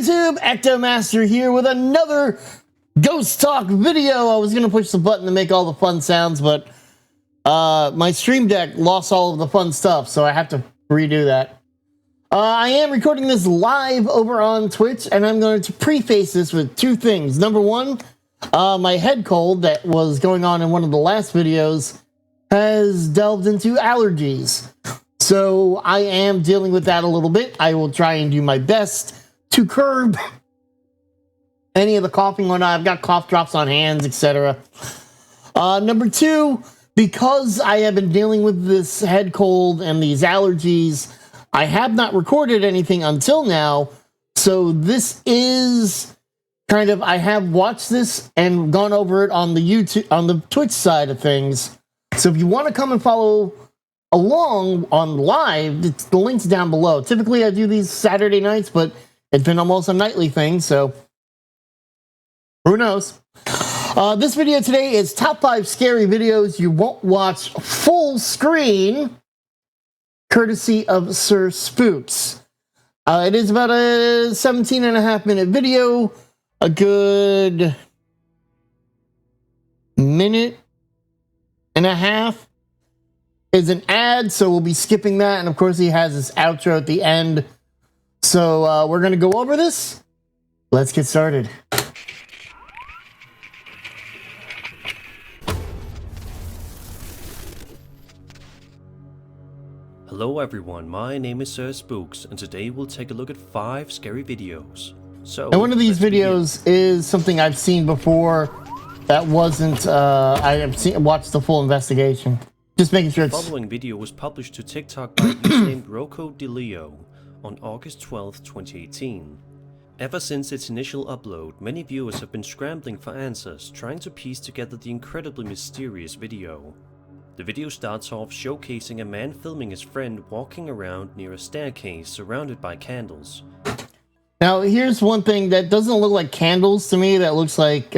YouTube? EctoMaster here with another Ghost Talk video. I was going to push the button to make all the fun sounds, but my Stream Deck lost all of the fun stuff, so I have to redo that. I am recording this live over on Twitch, and I'm going to preface this with two things. Number one, my head cold that was going on in one of the last videos has delved into allergies. So I am dealing with that a little bit. I will try and do my best to curb any of the coughing on. I've got cough drops on hands, etc. Number two, because I have been dealing with this head cold and these allergies, I have not recorded anything until now. So this is kind of, I have watched this and gone over it on the YouTube, on the Twitch side of things. So if you want to come and follow along on live, the link's down below. Typically I do these Saturday nights, but it's been almost a nightly thing, so who knows. This video today is top 5 scary videos you won't watch full screen, courtesy of Sir Spooks. It is about a 17.5-minute video, a good minute and a half is an ad, so we'll be skipping that, and of course he has his outro at the end. So we're gonna go over this. Let's get started. Hello everyone, my name is Sir Spooks, and today we'll take a look at 5 scary videos. So, and one of these videos is something I've seen before that wasn't, I have watched the full investigation. Just making sure it's... The following video was published to TikTok by a user named Rocco DeLeo on August 12, 2018. Ever since its initial upload, many viewers have been scrambling for answers, trying to piece together the incredibly mysterious video. The video starts off showcasing a man filming his friend walking around near a staircase surrounded by candles. Now, here's one thing that doesn't look like candles to me. That looks like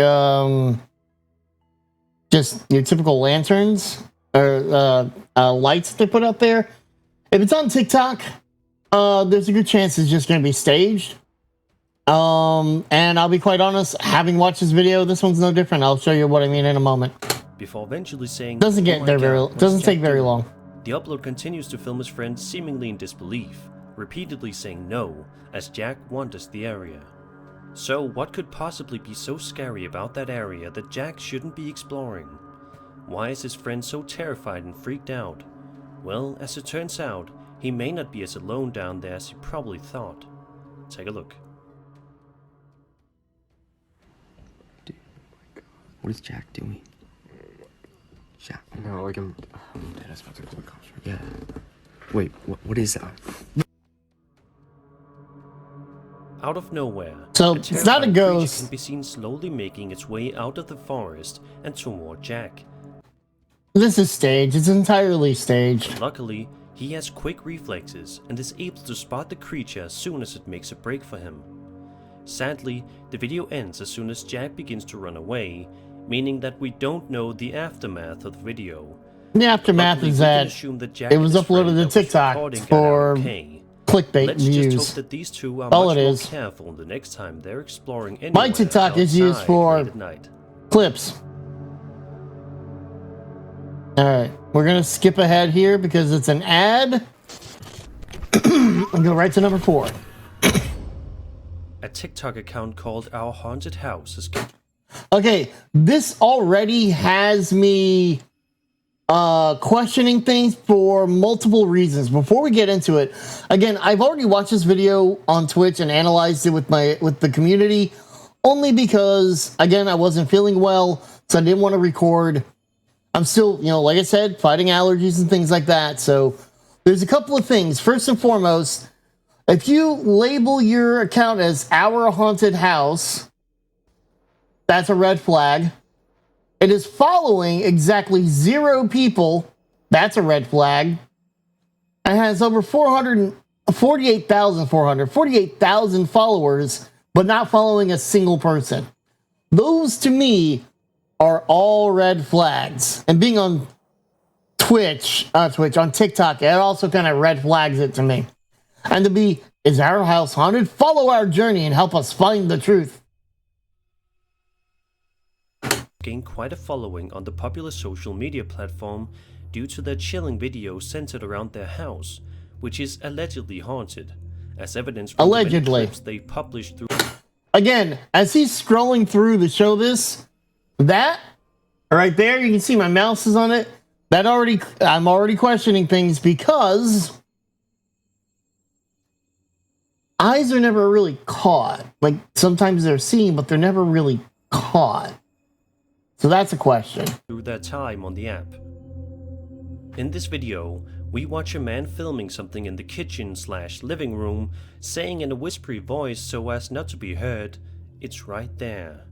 just your typical lanterns or lights they put up there. If it's on TikTok, there's a good chance it's just going to be staged. And I'll be quite honest, having watched this video, this one's no different. I'll show you what I mean in a moment. Before eventually saying, doesn't take very long. The upload continues to film his friend seemingly in disbelief, repeatedly saying no, as Jack wanders the area. So what could possibly be so scary about that area that Jack shouldn't be exploring? Why is his friend so terrified and freaked out? Well, as it turns out, he may not be as alone down there as he probably thought. Take a look. Dude, oh my God. What is Jack doing? Jack? No, like I'm dead. I was about to call the cops. Yeah. Wait, what is that? Out of nowhere, so it's not a ghost. Can be seen slowly making its way out of the forest and toward Jack. This is staged. It's entirely staged. Luckily, he has quick reflexes and is able to spot the creature as soon as it makes a break for him. Sadly, the video ends as soon as Jack begins to run away, meaning that we don't know the aftermath of the video. The aftermath is that it was uploaded to TikTok for clickbait Let's views. just hope that these two are all much it more is. careful the next time they're exploring anywhere. My TikTok is used for late at night. clips. Alright, we're gonna skip ahead here because it's an ad. And go right to number 4. A TikTok account called Our Haunted House is... Okay, this already has me questioning things for multiple reasons. Before we get into it, again, I've already watched this video on Twitch and analyzed it with the community, only because, again, I wasn't feeling well, so I didn't want to record. I'm still, you know, like I said, fighting allergies and things like that. So there's a couple of things. First and foremost, if you label your account as Our Haunted House, that's a red flag. It is following exactly 0 people. That's a red flag. It has over 48,000 followers, but not following a single person. Those, to me, are all red flags. And being on on TikTok, it also kind of red flags it to me. And to be Is our house haunted? Follow our journey and help us find the truth. Gained quite a following on the popular social media platform due to their chilling videos centered around their house, which is allegedly haunted, as evidence from the many clips they published through. Again, as he's scrolling through to show this, that right there, you can see my mouse is on it. I'm already questioning things because eyes are never really caught. Like, sometimes they're seen, but they're never really caught. So that's a question. Through their time on the app. In this video, we watch a man filming something in the kitchen/living room, saying in a whispery voice so as not to be heard, "It's right there."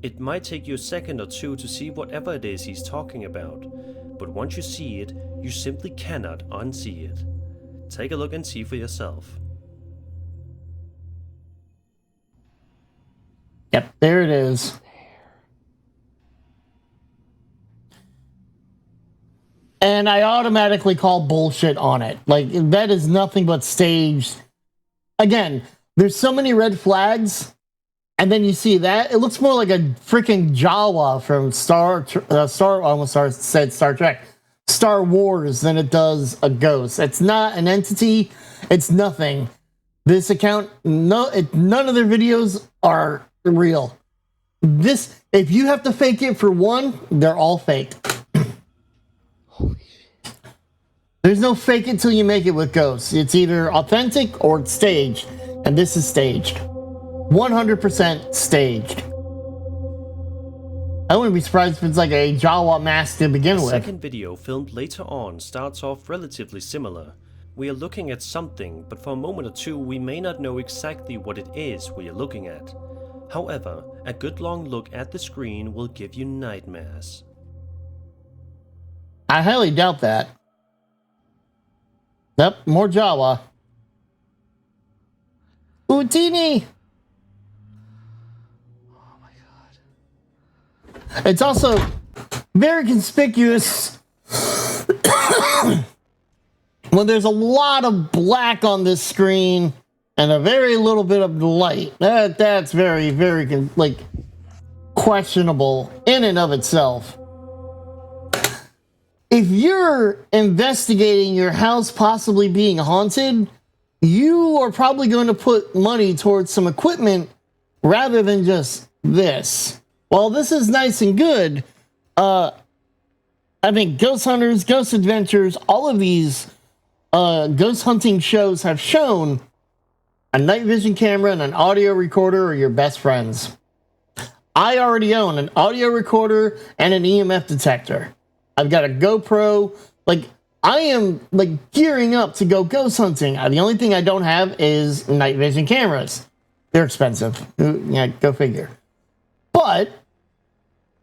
It might take you a second or two to see whatever it is he's talking about, but once you see it, you simply cannot unsee it. Take a look and see for yourself. Yep, there it is. And I automatically call bullshit on it. Like, that is nothing but staged. Again, there's so many red flags, and then you see that. It looks more like a freaking Jawa from Star Trek, Star Wars, than it does a ghost. It's not an entity. It's nothing. This account, none of their videos are real. If you have to fake it for one, they're all faked. Holy shit. There's no fake it till you make it with ghosts. It's either authentic or it's staged. And this is staged. 100% staged. I wouldn't be surprised if it's like a Jawa mask to begin with. The second video filmed later on starts off relatively similar. We are looking at something, but for a moment or two we may not know exactly what it is we are looking at. However, a good long look at the screen will give you nightmares. I highly doubt that. Yep, more Jawa. Utini! Oh my god. It's also very conspicuous when there's a lot of black on this screen and a very little bit of light. That's very, very, like, questionable in and of itself. If you're investigating your house possibly being haunted, you are probably going to put money towards some equipment rather than just this. While this is nice and good, I think Ghost Hunters, Ghost Adventures, all of these ghost hunting shows have shown a night vision camera and an audio recorder are your best friends. I already own an audio recorder and an EMF detector. I've got a GoPro. Like, I am, like, gearing up to go ghost hunting. The only thing I don't have is night vision cameras. They're expensive. Yeah, go figure. But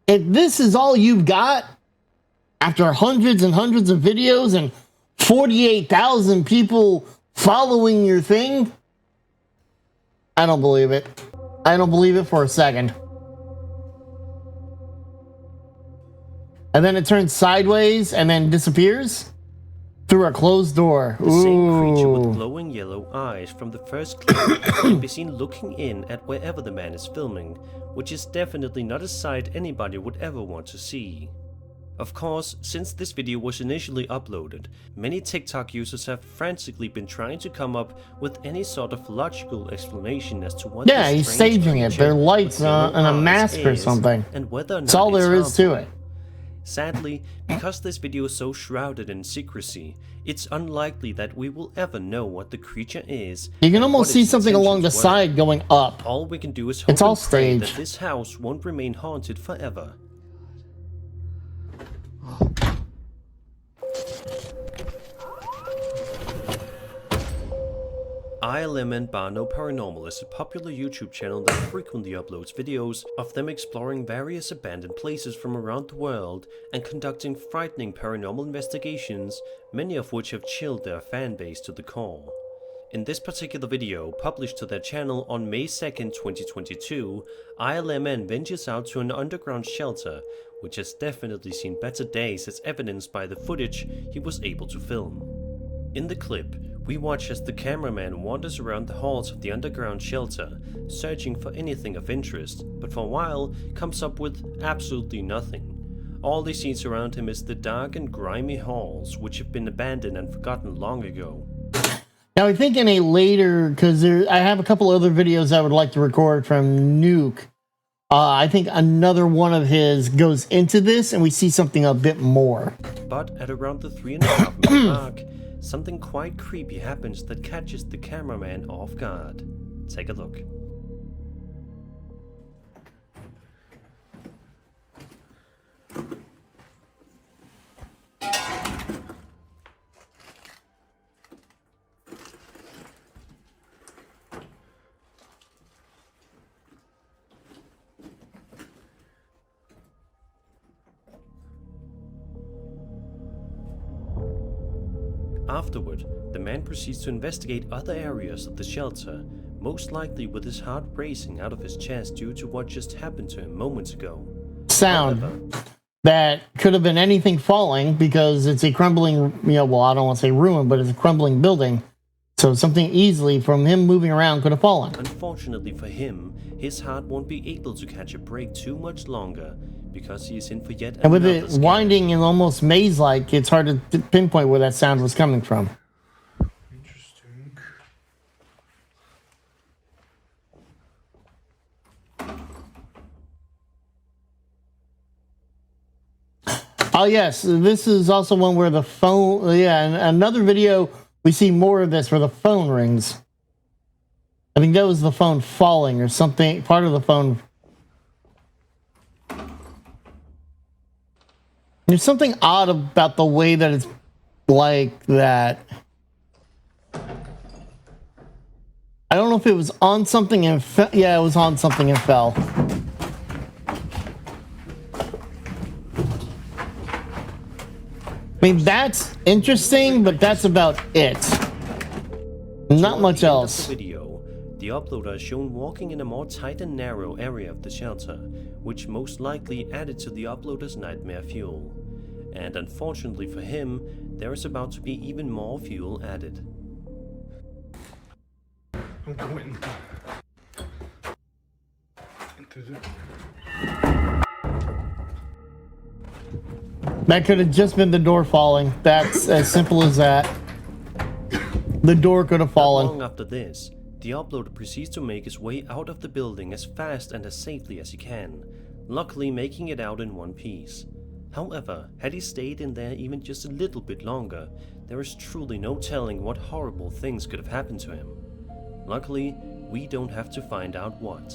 if this is all you've got after hundreds and hundreds of videos and 48,000 people following your thing, I don't believe it. I don't believe it for a second. And then it turns sideways and then disappears through a closed door. The same creature with Ooh. glowing yellow eyes from the first clip can be seen looking in at wherever the man is filming, which is definitely not a sight anybody would ever want to see. Of course, since this video was initially uploaded, many TikTok users have frantically been trying to come up with any sort of logical explanation as to what Yeah, this he's strange staging it. creature They're lights with yellow and a eyes mask or is, something. and whether or not That's all it's there is to harmful. it. Sadly, because this video is so shrouded in secrecy, it's unlikely that we will ever know what the creature is. You can and almost what see its something along the intentions were. side going up. All we can do is hope It's all and pray that staged. this house won't remain haunted forever. ILM and Barno Paranormal is a popular YouTube channel that frequently uploads videos of them exploring various abandoned places from around the world and conducting frightening paranormal investigations, many of which have chilled their fanbase to the core. In this particular video, published to their channel on May 2nd, 2022, ILMN ventures out to an underground shelter, which has definitely seen better days as evidenced by the footage he was able to film. In the clip, We watch as the cameraman wanders around the halls of the underground shelter, searching for anything of interest, but for a while comes up with absolutely nothing. All he sees around him is the dark and grimy halls, which have been abandoned and forgotten long ago. Now, I think in a later, because I have a couple other videos I would like to record from Nuke. I think another one of his goes into this, and we see something a bit more. But at around the 3.5 minute mark, something quite creepy happens that catches the cameraman off guard. Take a look. Afterward, the man proceeds to investigate other areas of the shelter, most likely with his heart racing out of his chest due to what just happened to him moments ago. Sound. However, That could have been anything falling because it's a crumbling, well, I don't want to say ruin, but it's a crumbling building. So something easily from him moving around could have fallen. unfortunately for him, his heart won't be able to catch a break too much longer because he is in for yet And with another it scare. winding and almost maze-like, it's hard to pinpoint where that sound was coming from. Interesting. Oh yes, this is also one where the phone, yeah, and another video, we see more of this where the phone rings. I think that was the phone falling or something, part of the phone. There's something odd about the way that it's like that. I don't know if it was on something and yeah, it was on something and fell. I mean, that's interesting, but that's about it. Not much else. At the end of the video, the uploader is shown walking in a more tight and narrow area of the shelter, which most likely added to the uploader's nightmare fuel. And unfortunately for him, there is about to be even more fuel added. I'm going into the... That could have just been the door falling. That's as simple as that. The door could have Not fallen. long after this, the uploader proceeds to make his way out of the building as fast and as safely as he can, luckily making it out in one piece. However, had he stayed in there even just a little bit longer, there is truly no telling what horrible things could have happened to him. Luckily, we don't have to find out what.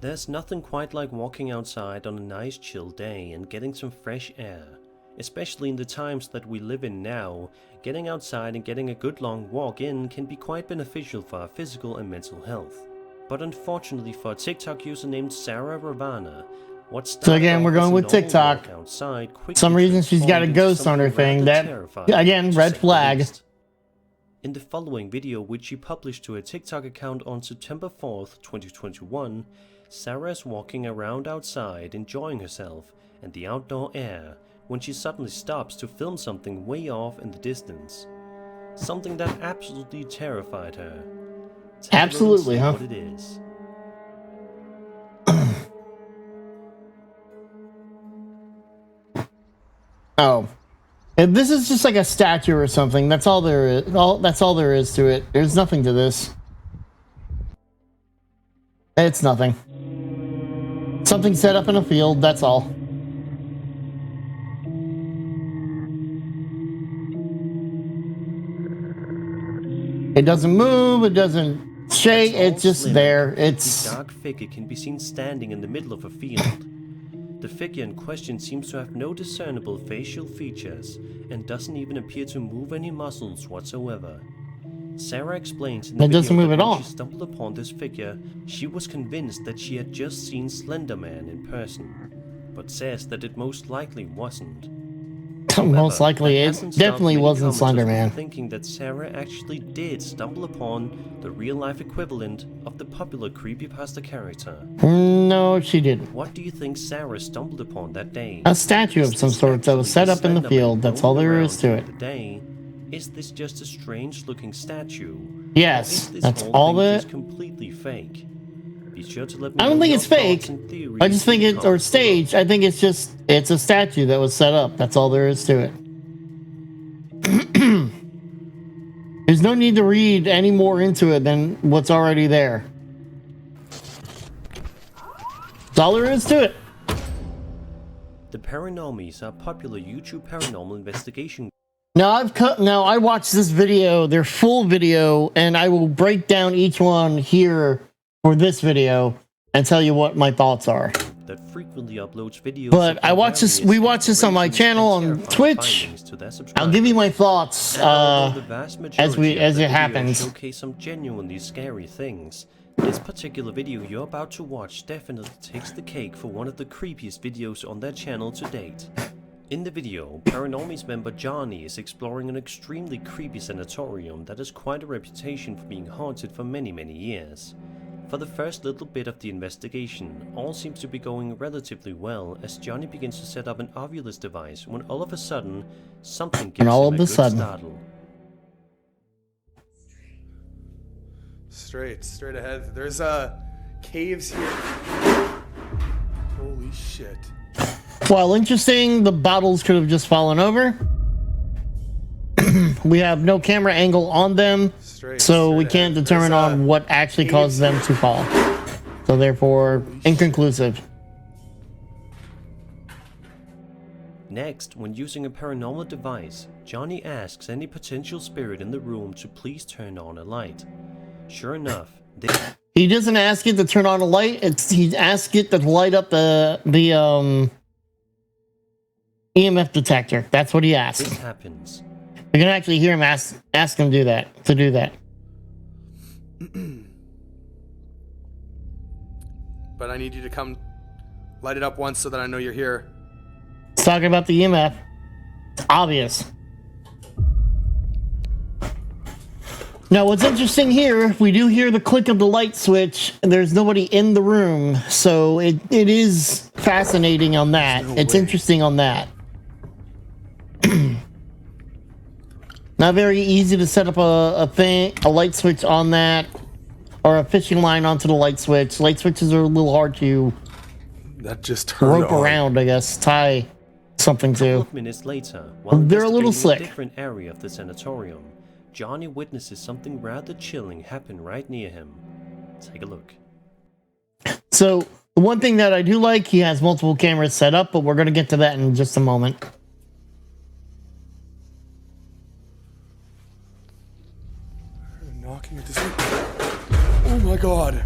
There's nothing quite like walking outside on a nice chill day and getting some fresh air. Especially in the times that we live in now, getting outside and getting a good long walk in can be quite beneficial for our physical and mental health. But unfortunately for a TikTok user named Sarah Ravana, what started So again, we're off as going a with normal TikTok. walk outside quickly Some reason she's got a transformed ghost into on her something thing. rather That, terrifying, again, to red say the flag. least. In the following video, which she published to her TikTok account on September 4th, 2021, Sarah is walking around outside enjoying herself and the outdoor air when she suddenly stops to film something way off in the distance. Something that absolutely terrified her. Take a look and Absolutely, see huh? what it is. Oh. And this is just like a statue or something. That's all there is. That's all there is to it. There's nothing to this. It's nothing. Something set up in a field, that's all. It doesn't move, it doesn't shake, It's all it's just slim, there. completely It's... dark figure can be seen standing in the middle of a field. The figure in question seems to have no discernible facial features and doesn't even appear to move any muscles whatsoever. Sarah explains in the It video doesn't move that at when all. she stumbled upon this figure, she was convinced that she had just seen Slender Man in person, but says that it most likely wasn't. Most likely, that it hasn't stopped definitely many wasn't commenters Slender from Man. thinking that Sarah actually did stumble upon the real-life equivalent of the popular creepypasta character. No, she didn't. What do you think Sarah stumbled upon that day? A statue of Is some this sort that was actually set up in the Slender Man field. That's all roaming there is around to during it. the day? Is this just a strange-looking statue? Yes, Or is this that's whole all thing the. just completely fake? Be sure to let me I don't know think your it's fake. thoughts and theories I just in think the it's or comments below. staged. I think it's a statue that was set up. That's all there is to it. There's no need to read any more into it than what's already there. That's all there is to it. The Paranormies are popular YouTube paranormal investigation. Now I watched this video, their full video, and I will break down each one here for this video and tell you what my thoughts are. That frequently uploads videos. But of I watch this. various We watch this on my apparitions channel and on terrifying Twitch. findings to their I'll give you my subscribers. thoughts And although the vast majority as of the it videos happens. showcase some genuinely scary things, this particular video you're about to watch definitely takes the cake for one of the creepiest videos on their channel to date. In the video, Paranormies member Johnny is exploring an extremely creepy sanatorium that has quite a reputation for being haunted for many years. For the first little bit of the investigation, all seems to be going relatively well as Johnny begins to set up an Ovilus device when all of a sudden, something gives him a good startle. Straight ahead. There's caves here. Holy shit. While interesting, the bottles could have just fallen over. We have no camera angle on them, so we can't determine on what actually caused them to fall. So therefore, inconclusive. Next, when using a paranormal device, Johnny asks any potential spirit in the room to please turn on a light. Sure enough, he doesn't ask it to turn on a light. He asks it to light up the EMF detector. That's what he asks. This happens. You can actually hear him ask him to do that. But I need you to come light it up once so that I know you're here. It's talking about the EMF. It's obvious. Now, what's interesting here, we do hear the click of the light switch, and there's nobody in the room, so it is fascinating on that. It's interesting on that. Not very easy to set up a light switch on that, or a fishing line onto the light switch. Light switches are a little hard to that just turned rope around, I guess, tie something A couple to. of minutes later, while They're a little investigating slick. a different area of the sanatorium, Johnny witnesses something rather chilling happen right near him. Take a look. So, the one thing that I do like, he has multiple cameras set up, but we're going to get to that in just a moment. Knocking at this. Oh my god.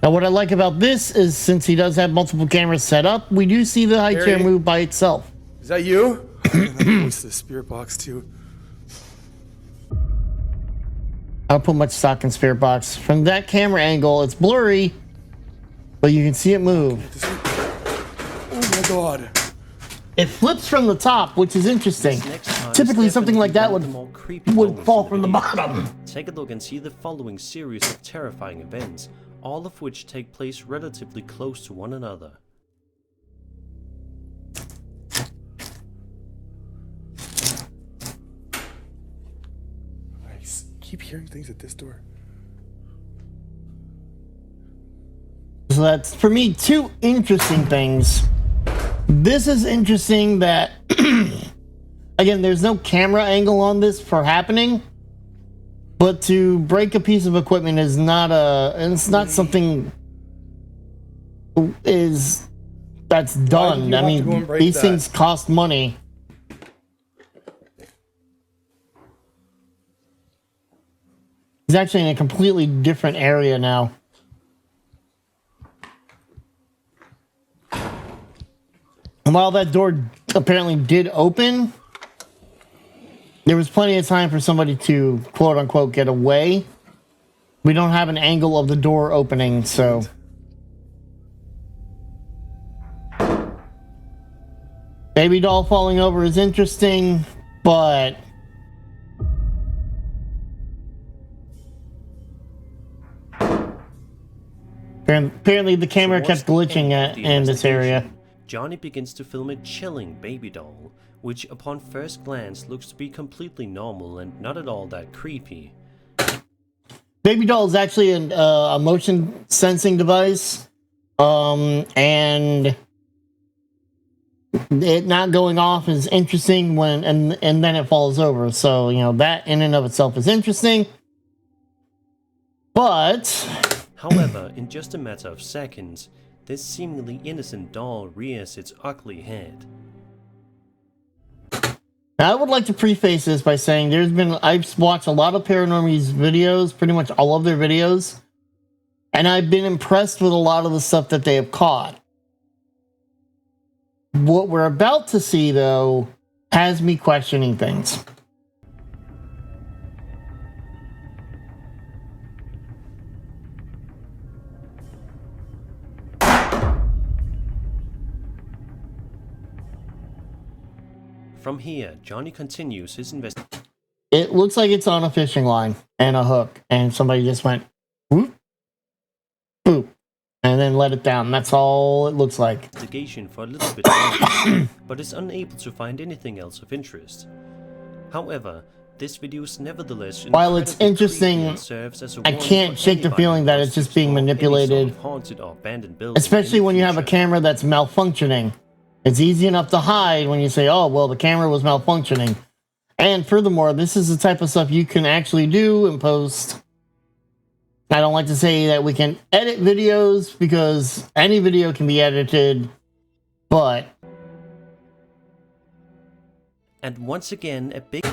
Now, what I like about this is since he does have multiple cameras set up, we do see the high chair move by itself. Is that you? What's the spirit box too? I don't put much stock in Spirit Box. From that camera angle, it's blurry, but you can see it move. Oh my god. It flips from the top, which is interesting. Typically, something like that would fall from the bottom. Take a look and see the following series of terrifying events, all of which take place relatively close to one another. I keep hearing things at this door. So that's, for me, two interesting things. This is interesting that, again, there's no camera angle on this for happening, but to break a piece of equipment is not it's not something that's done. I mean, these things cost money. He's actually in a completely different area now. And while that door apparently did open, there was plenty of time for somebody to, quote unquote, get away. We don't have an angle of the door opening, so. Baby doll falling over is interesting, but apparently the camera Towards kept the glitching end of the in this area. investigation, Johnny begins to film a chilling baby doll, which upon first glance looks to be completely normal and not at all that creepy. Baby doll is actually a motion sensing device, and it not going off is interesting when and then it falls over. So you know that in and of itself is interesting, but However, in just a matter of seconds, this seemingly innocent doll rears its ugly head. I would like to preface this by saying I've watched a lot of Paranormal's videos, pretty much all of their videos, and I've been impressed with a lot of the stuff that they have caught. What we're about to see, though, has me questioning things. From here, Johnny continues his investigation. It looks like it's on a fishing line and a hook, and somebody just went whoop, boop, and then let it down. That's all it looks like. For a little bit longer, but is unable to find anything else of interest. However, this video is nevertheless While it's interesting, I can't shake the feeling that it's just being manipulated, especially when you have a camera that's malfunctioning. It's easy enough to hide when you say, oh, well, the camera was malfunctioning. And furthermore, this is the type of stuff you can actually do in post. I don't like to say that we can edit videos because any video can be edited, but... And once again, a big...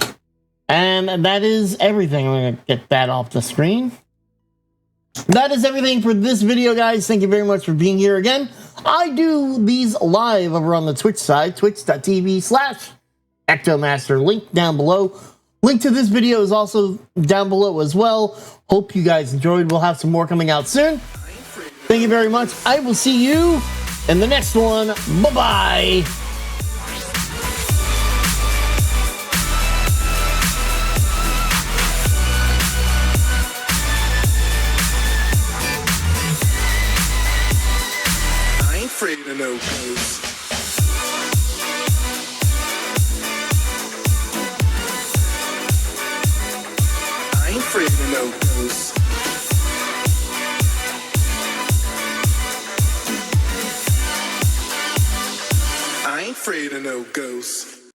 And that is everything. I'm going to get that off the screen. That is everything for this video, guys. Thank you very much for being here again. I do these live over on the Twitch side, twitch.tv/EctoMaster. Link down below. Link to this video is also down below as well. Hope you guys enjoyed. We'll have some more coming out soon. Thank you very much. I will see you in the next one. Bye-bye. Afraid of no ghosts. I ain't afraid of no ghosts. I ain't afraid of no ghosts.